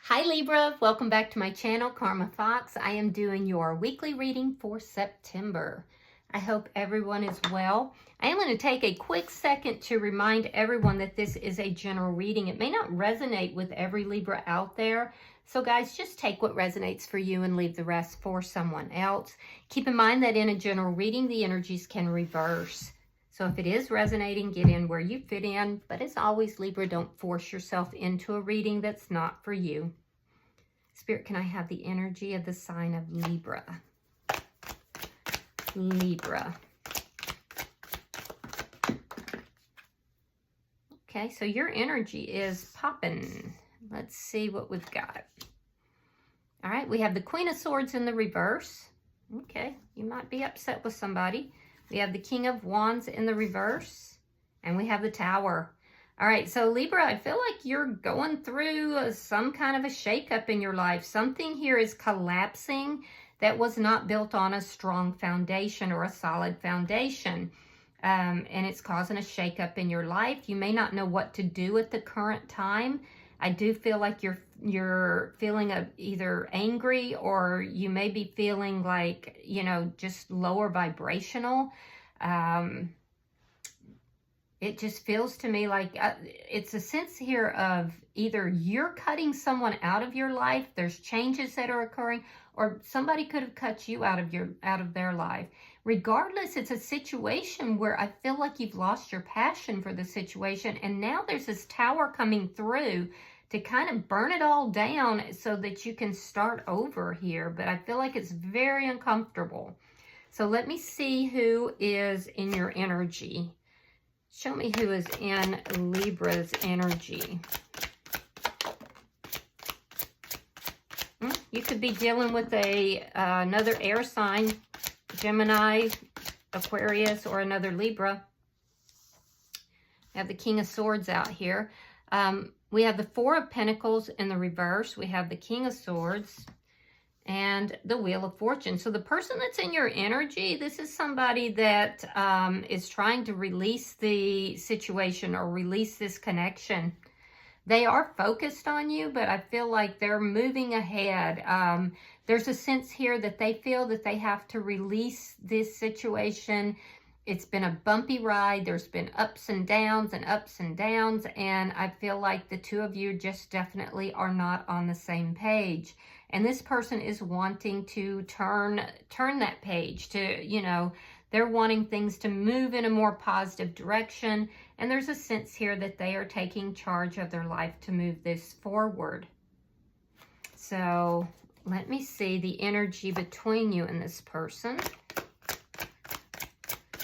Hi Libra, welcome back to my channel, Karma Fox. I am doing your weekly reading for September. I hope everyone is well. I am going to take a quick second to remind everyone that this is a general reading. It may not resonate with every Libra out there. So guys, just take what resonates for you and leave the rest for someone else. Keep in mind that in a general reading, the energies can reverse. So if it is resonating, get in where you fit in. But as always, Libra, don't force yourself into a reading that's not for you. Spirit, can I have the energy of the sign of Libra? Libra. Okay, so your energy is popping. Let's see what we've got. All right, we have the Queen of Swords in the reverse. Okay, you might be upset with somebody. We have the King of Wands in the reverse, and we have the Tower. All right, so Libra, I feel like you're going through some kind of a shakeup in your life. Something here is collapsing that was not built on a strong foundation or a solid foundation. And it's causing a shakeup in your life. You may not know what to do at the current time. I do feel like you're feeling either angry, or you may be feeling like, you know, just lower vibrational. It just feels to me like it's a sense here of either you're cutting someone out of your life, there's changes that are occurring, or somebody could have cut you out of their life. Regardless, it's a situation where I feel like you've lost your passion for the situation, and now there's this Tower coming through to kind of burn it all down so that you can start over here. But I feel like it's very uncomfortable. So let me see who is in your energy. Show me who is in Libra's energy. You could be dealing with another air sign, Gemini, Aquarius, or another Libra. We have the King of Swords out here. We have the Four of Pentacles in the reverse. We have the King of Swords and the Wheel of Fortune. So the person that's in your energy, this is somebody that is trying to release the situation or release this connection. They are focused on you, but I feel like they're moving ahead. There's a sense here that they feel that they have to release this situation. It's been a bumpy ride. There's been ups and downs and ups and downs. And I feel like the two of you just definitely are not on the same page. And this person is wanting to turn that page to, you know, they're wanting things to move in a more positive direction. And there's a sense here that they are taking charge of their life to move this forward. So let me see the energy between you and this person.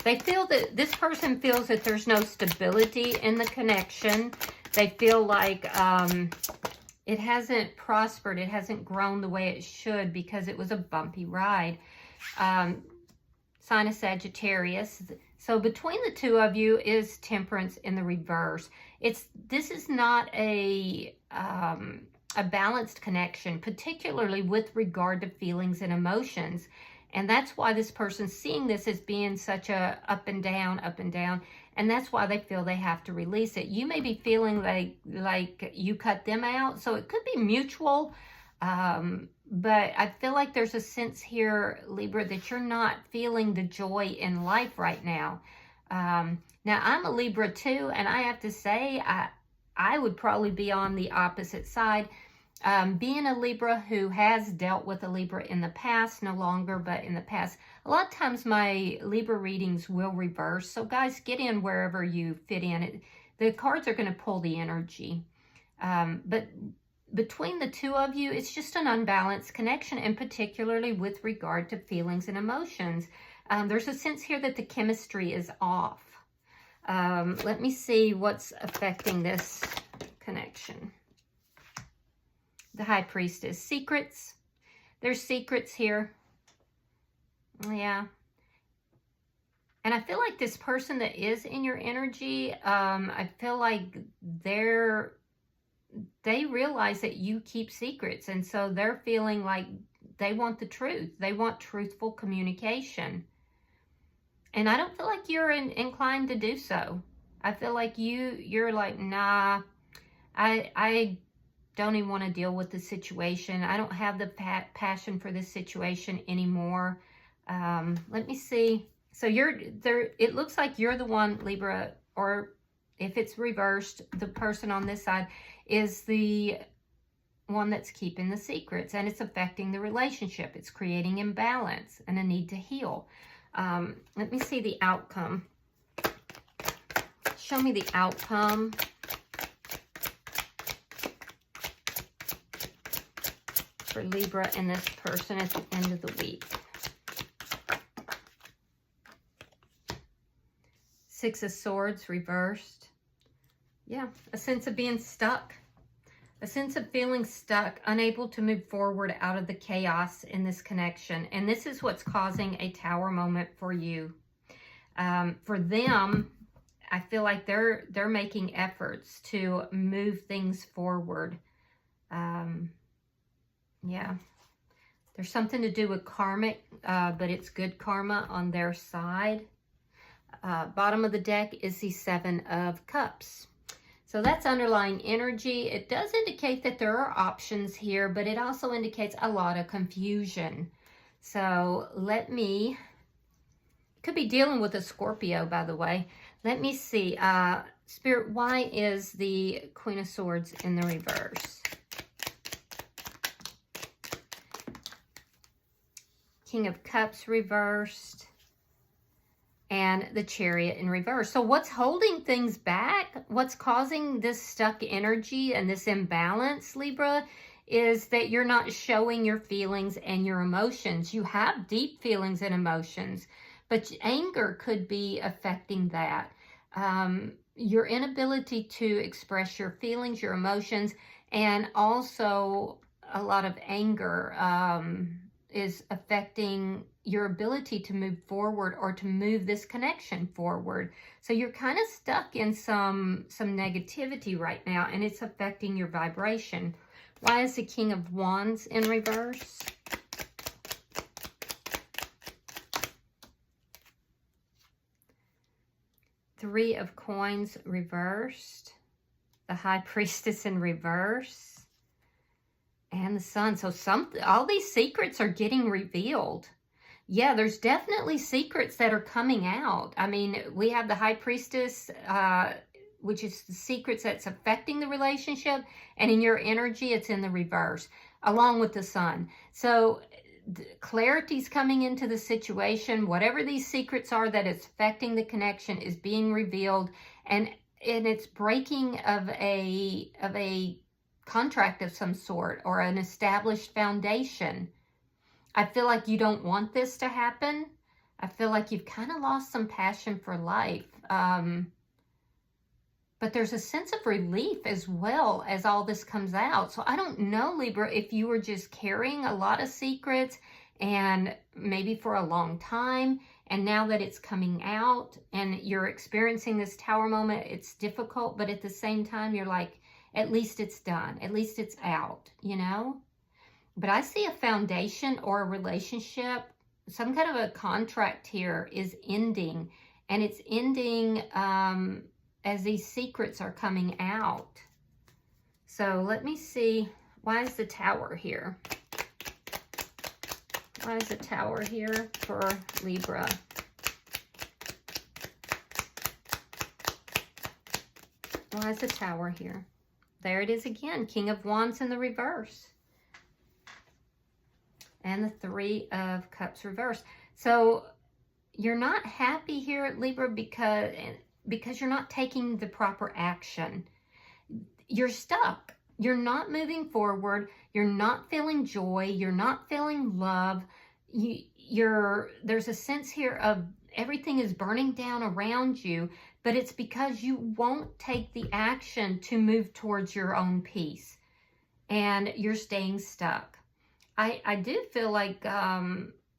They feel that this person feels that there's no stability in the connection. They feel like it hasn't prospered. It hasn't grown the way it should because it was a bumpy ride. Sign of Sagittarius. So between the two of you is Temperance in the reverse. This is not a balanced connection, particularly with regard to feelings and emotions. And that's why this person's seeing this as being such a up and down. And that's why they feel they have to release it. You may be feeling like you cut them out. So it could be mutual. But I feel like there's a sense here, Libra, that you're not feeling the joy in life right now. Now, I'm a Libra too. And I have to say, I would probably be on the opposite side. Being a Libra who has dealt with a Libra in the past, no longer, but in the past, a lot of times my Libra readings will reverse. So guys, get in wherever you fit in. The cards are going to pull the energy. But between the two of you, it's just an unbalanced connection, and particularly with regard to feelings and emotions. There's a sense here that the chemistry is off. Let me see what's affecting this connection. The High Priestess. Secrets. There's secrets here. Yeah. And I feel like this person that is in your energy, I feel like they realize that you keep secrets. And so they're feeling like they want the truth. They want truthful communication. And I don't feel like you're inclined to do so. I feel like you're like, nah, I don't even want to deal with the situation. I don't have the passion for this situation anymore. Let me see. So you're there. It looks like you're the one, Libra, or if it's reversed, the person on this side is the one that's keeping the secrets, and it's affecting the relationship. It's creating imbalance and a need to heal. Let me see the outcome. Show me the outcome. For Libra and this person at the end of the week. Six of Swords reversed. Yeah, a sense of being stuck. A sense of feeling stuck, unable to move forward out of the chaos in this connection. And this is what's causing a Tower moment for you. For them, I feel like they're making efforts to move things forward. Yeah, there's something to do with karmic, but it's good karma on their side. Bottom of the deck is the Seven of Cups. So that's underlying energy. It does indicate that there are options here, but it also indicates a lot of confusion. So let me, could be dealing with a Scorpio, by the way. Let me see. Spirit, why is the Queen of Swords in the reverse? King of Cups reversed, and the Chariot in reverse. So what's holding things back, what's causing this stuck energy and this imbalance, Libra, is that you're not showing your feelings and your emotions. You have deep feelings and emotions, but anger could be affecting that. Your inability to express your feelings, your emotions, and also a lot of anger is affecting your ability to move forward or to move this connection forward. So you're kind of stuck in some negativity right now, and it's affecting your vibration. Why is the King of Wands in reverse? Three of Coins reversed. The High Priestess in reverse. And the Sun. So all these secrets are getting revealed. Yeah, there's definitely secrets that are coming out. I mean, we have the High Priestess, which is the secrets that's affecting the relationship. And in your energy, it's in the reverse, along with the Sun. So clarity's coming into the situation. Whatever these secrets are that is affecting the connection is being revealed. And it's breaking of a contract of some sort or an established foundation. I feel like you don't want this to happen. I feel like you've kind of lost some passion for life. But there's a sense of relief as well as all this comes out. So I don't know, Libra, if you were just carrying a lot of secrets and maybe for a long time, and now that it's coming out and you're experiencing this Tower moment, it's difficult, but at the same time, you're like, at least it's done. At least it's out, you know? But I see a foundation or a relationship, some kind of a contract here is ending. And it's ending as these secrets are coming out. So let me see. Why is the Tower here? Why is the Tower here for Libra? Why is the Tower here? There it is again. King of Wands in the reverse. And the Three of Cups reversed. So you're not happy here, Libra, because you're not taking the proper action. You're stuck. You're not moving forward. You're not feeling joy. You're not feeling love. There's a sense here of everything is burning down around you, but it's because you won't take the action to move towards your own peace, and you're staying stuck. I do feel like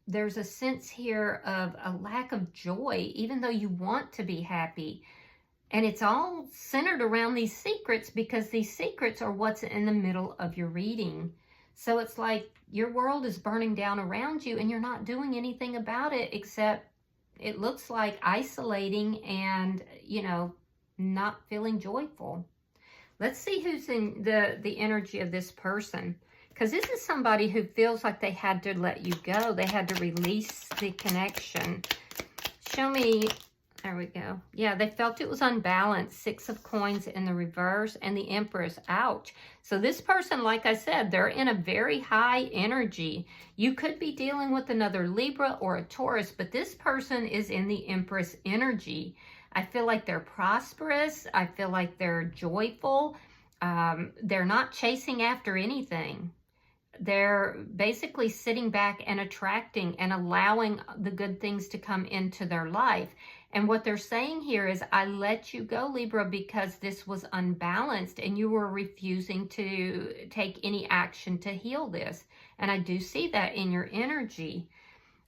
there's a sense here of a lack of joy, even though you want to be happy. And it's all centered around these secrets, because these secrets are what's in the middle of your reading. So it's like your world is burning down around you and you're not doing anything about it, except it looks like isolating and, you know, not feeling joyful. Let's see who's in the energy of this person. Because this is somebody who feels like they had to let you go. They had to release the connection. Show me. There we go. Yeah, they felt it was unbalanced. 6 of Coins in the reverse and the Empress. Ouch. So this person, like I said, they're in a very high energy. You could be dealing with another Libra or a Taurus, but this person is in the Empress energy. I feel like they're prosperous. I feel like they're joyful. They're not chasing after anything. They're basically sitting back and attracting and allowing the good things to come into their life. And what they're saying here is, I let you go, Libra, because this was unbalanced and you were refusing to take any action to heal this. And I do see that in your energy.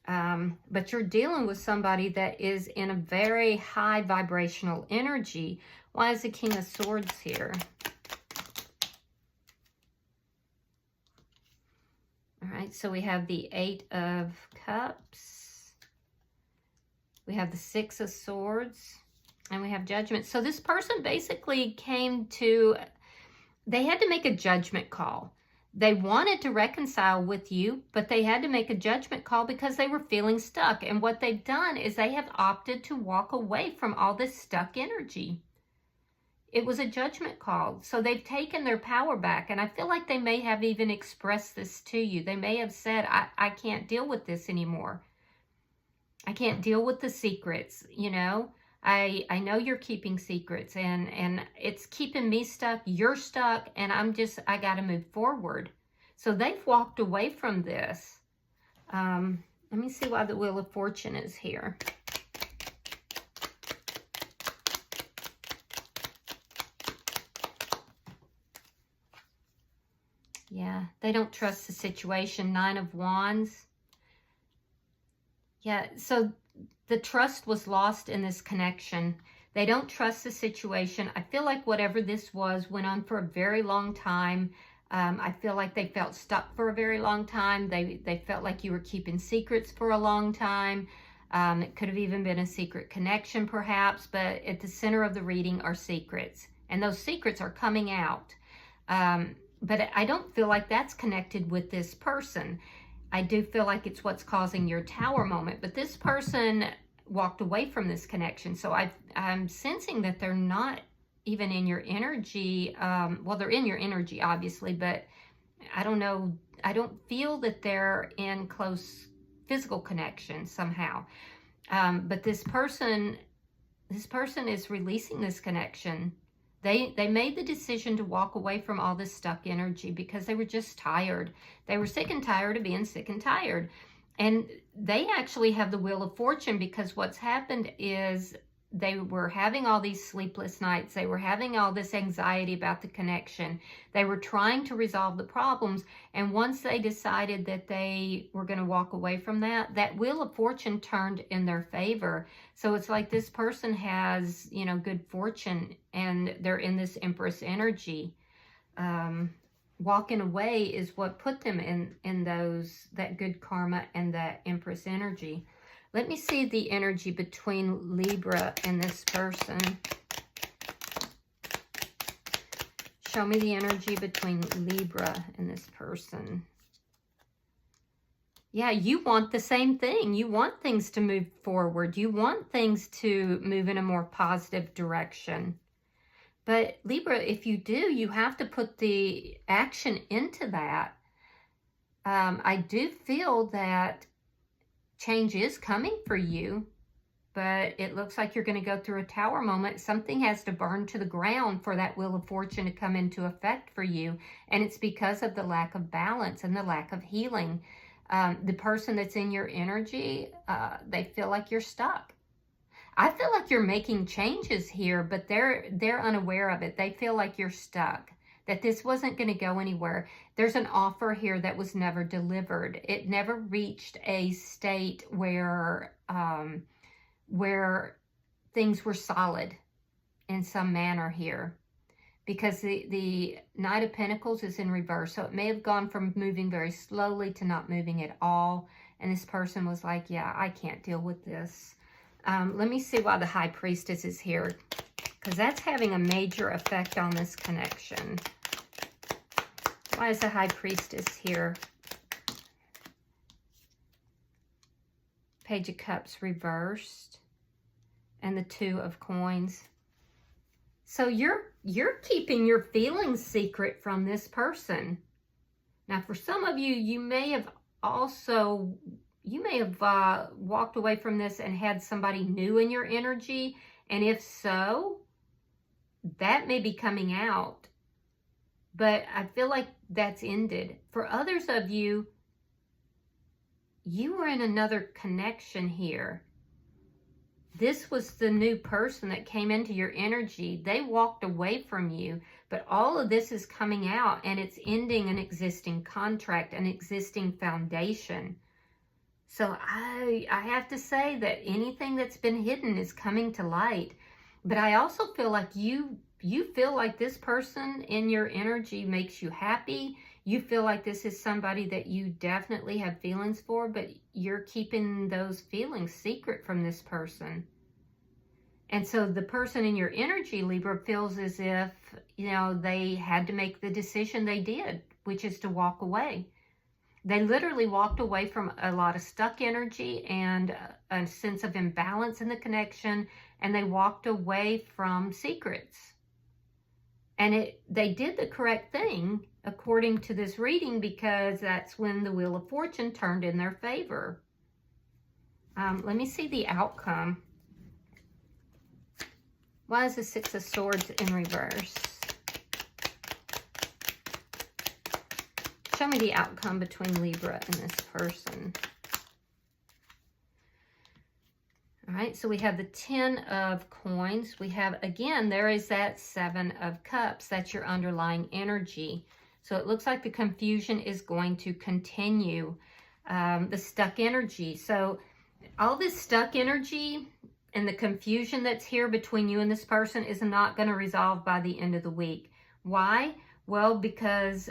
But you're dealing with somebody that is in a very high vibrational energy. Why is the King of Swords here? All right, so we have the 8 of Cups. We have the 6 of Swords. And we have Judgment. So this person basically they had to make a judgment call. They wanted to reconcile with you, but they had to make a judgment call because they were feeling stuck. And what they've done is they have opted to walk away from all this stuck energy. It was a judgment call. So they've taken their power back. And I feel like they may have even expressed this to you. They may have said, I can't deal with this anymore. I can't deal with the secrets, you know. I know you're keeping secrets and it's keeping me stuck. You're stuck and I got to move forward. So they've walked away from this. Let me see why the Wheel of Fortune is here. Yeah, they don't trust the situation. 9 of Wands. Yeah, so the trust was lost in this connection. They don't trust the situation. I feel like whatever this was went on for a very long time. I feel like they felt stuck for a very long time. They felt like you were keeping secrets for a long time. It could have even been a secret connection perhaps, but at the center of the reading are secrets. And those secrets are coming out. But I don't feel like that's connected with this person. I do feel like it's what's causing your Tower moment. But this person walked away from this connection. So I'm sensing that they're not even in your energy. Well, they're in your energy, obviously. But I don't know. I don't feel that they're in close physical connection somehow. But this person is releasing this connection. They made the decision to walk away from all this stuck energy because they were just tired. They were sick and tired of being sick and tired. And they actually have the Wheel of Fortune because what's happened is they were having all these sleepless nights. They were having all this anxiety about the connection. They were trying to resolve the problems. And once they decided that they were going to walk away from that Wheel of Fortune turned in their favor. So it's like this person has, you know, good fortune and they're in this Empress energy. Walking away is what put them in that good karma and that Empress energy. Let me see the energy between Libra and this person. Show me the energy between Libra and this person. Yeah, you want the same thing. You want things to move forward. You want things to move in a more positive direction. But Libra, if you do, you have to put the action into that. I do feel that change is coming for you, but it looks like you're going to go through a Tower moment. Something has to burn to the ground for that Wheel of Fortune to come into effect for you. And it's because of the lack of balance and the lack of healing. The person that's in your energy, they feel like you're stuck. I feel like you're making changes here, but they're unaware of it. They feel like you're stuck, that this wasn't going to go anywhere. There's an offer here that was never delivered. It never reached a state where things were solid in some manner here. Because the Knight of Pentacles is in reverse. So it may have gone from moving very slowly to not moving at all. And this person was like, yeah, I can't deal with this. Let me see why the High Priestess is here. because that's having a major effect on this connection. Why is the High Priestess here? Page of Cups reversed. And the Two of Coins. So you're keeping your feelings secret from this person. Now, for some of you, you may have walked away from this and had somebody new in your energy. And if so, that may be coming out. But I feel like that's ended. For others of you, you were in another connection here. This was the new person that came into your energy. They walked away from you, but all of this is coming out and it's ending an existing contract, an existing foundation. So I have to say that anything that's been hidden is coming to light. But I also feel like you feel like this person in your energy makes you happy. You feel like this is somebody that you definitely have feelings for, but you're keeping those feelings secret from this person. And so the person in your energy, Libra, feels as if, you know, they had to make the decision they did, which is to walk away. They literally walked away from a lot of stuck energy and a sense of imbalance in the connection, and they walked away from secrets. And they did the correct thing, according to this reading, because that's when the Wheel of Fortune turned in their favor. Let me see the outcome. Why is the Six of Swords in reverse? Show me the outcome between Libra and this person. All right, so we have the Ten of Coins. We have, again, there is that Seven of Cups. That's your underlying energy. So it looks like the confusion is going to continue, the stuck energy. So all this stuck energy and the confusion that's here between you and this person is not going to resolve by the end of the week. Why? Well, because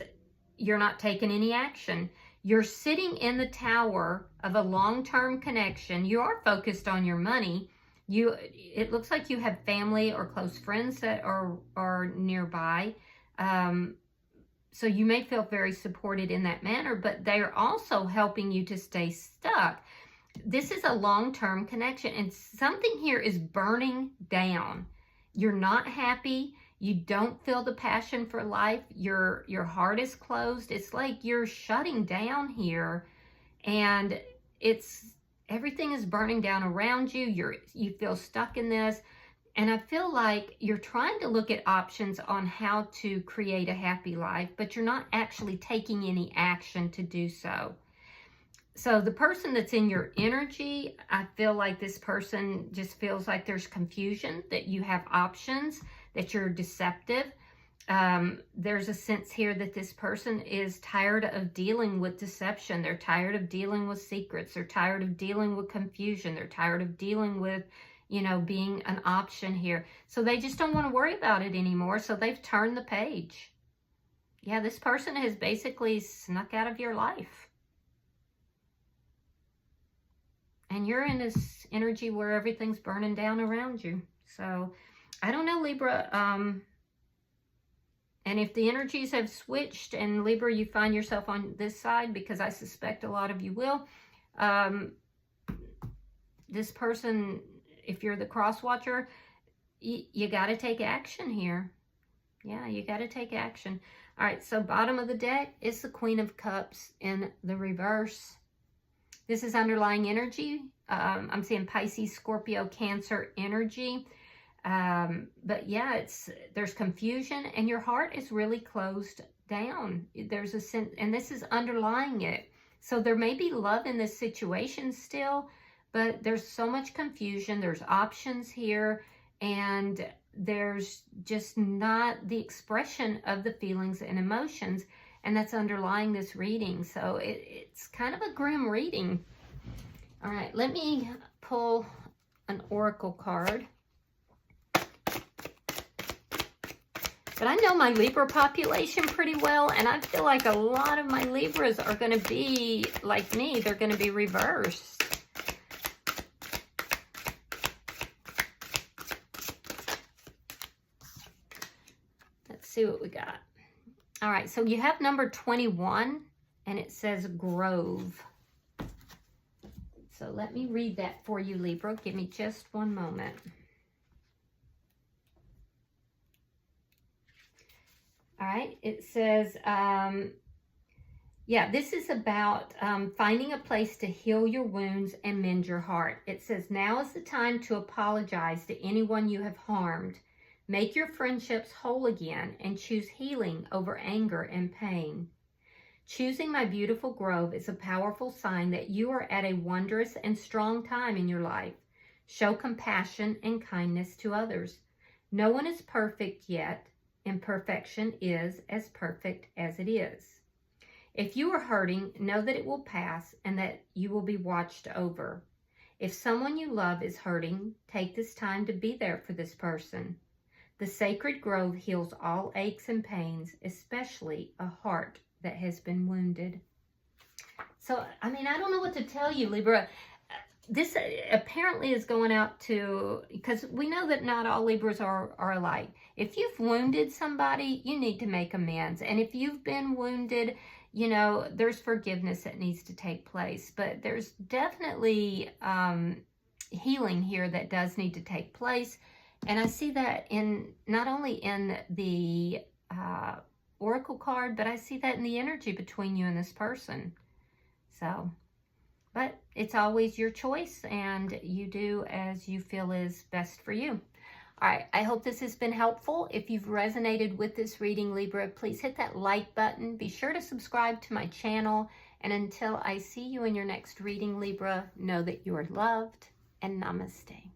you're not taking any action. You're sitting in the tower of a long-term connection. You are focused on your money. It looks like you have family or close friends that are nearby. So you may feel very supported in that manner, but they're also helping you to stay stuck. This is a long-term connection, and something here is burning down. You're not happy. You don't feel the passion for life. Your heart is closed. It's like you're shutting down here, and everything is burning down around you. You feel stuck in this, and I feel like you're trying to look at options on how to create a happy life, but you're not actually taking any action to do so. So the person that's in your energy, I feel like this person just feels like there's confusion, that you have options, that you're deceptive. There's a sense here that this person is tired of dealing with deception. They're tired of dealing with secrets. They're tired of dealing with confusion. They're tired of dealing with, you know, being an option here. So they just don't want to worry about it anymore. So they've turned the page. Yeah, this person has basically snuck out of your life. And you're in this energy where everything's burning down around you. So, I don't know, Libra. And if the energies have switched and Libra, you find yourself on this side, because I suspect a lot of you will. This person, if you're the cross watcher, you got to take action here. Yeah, you got to take action. All right, so bottom of the deck is the Queen of Cups in the reverse. This is underlying energy. I'm seeing Pisces, Scorpio, Cancer energy. But yeah, there's confusion and your heart is really closed down. There's a sense, and this is underlying it. So there may be love in this situation still, but there's so much confusion. There's options here, and there's just not the expression of the feelings and emotions. And that's underlying this reading. So it's kind of a grim reading. All right, let me pull an oracle card. But I know my Libra population pretty well, and I feel like a lot of my Libras are going to be like me. They're going to be reversed. see what we got. All right, so you have number 21, and it says Grove. So let me read that for you, Libra. Give me just one moment. All right, it says, yeah, this is about finding a place to heal your wounds and mend your heart. It says, now is the time to apologize to anyone you have harmed. Make your friendships whole again and choose healing over anger and pain. Choosing my beautiful grove is a powerful sign that you are at a wondrous and strong time in your life. Show compassion and kindness to others. No one is perfect yet. Imperfection is as perfect as it is. If you are hurting, know that it will pass and that you will be watched over. If someone you love is hurting, take this time to be there for this person. The sacred grove heals all aches and pains, especially a heart that has been wounded. So, I mean, I don't know what to tell you, Libra. This apparently is going out to, because we know that not all Libras are alike. If you've wounded somebody, you need to make amends. And if you've been wounded, you know, there's forgiveness that needs to take place. But there's definitely healing here that does need to take place. And I see that in not only in the oracle card, but I see that in the energy between you and this person. So, but it's always your choice, and you do as you feel is best for you. All right, I hope this has been helpful. If you've resonated with this reading, Libra, please hit that like button. Be sure to subscribe to my channel. And until I see you in your next reading, Libra, know that you are loved, and namaste.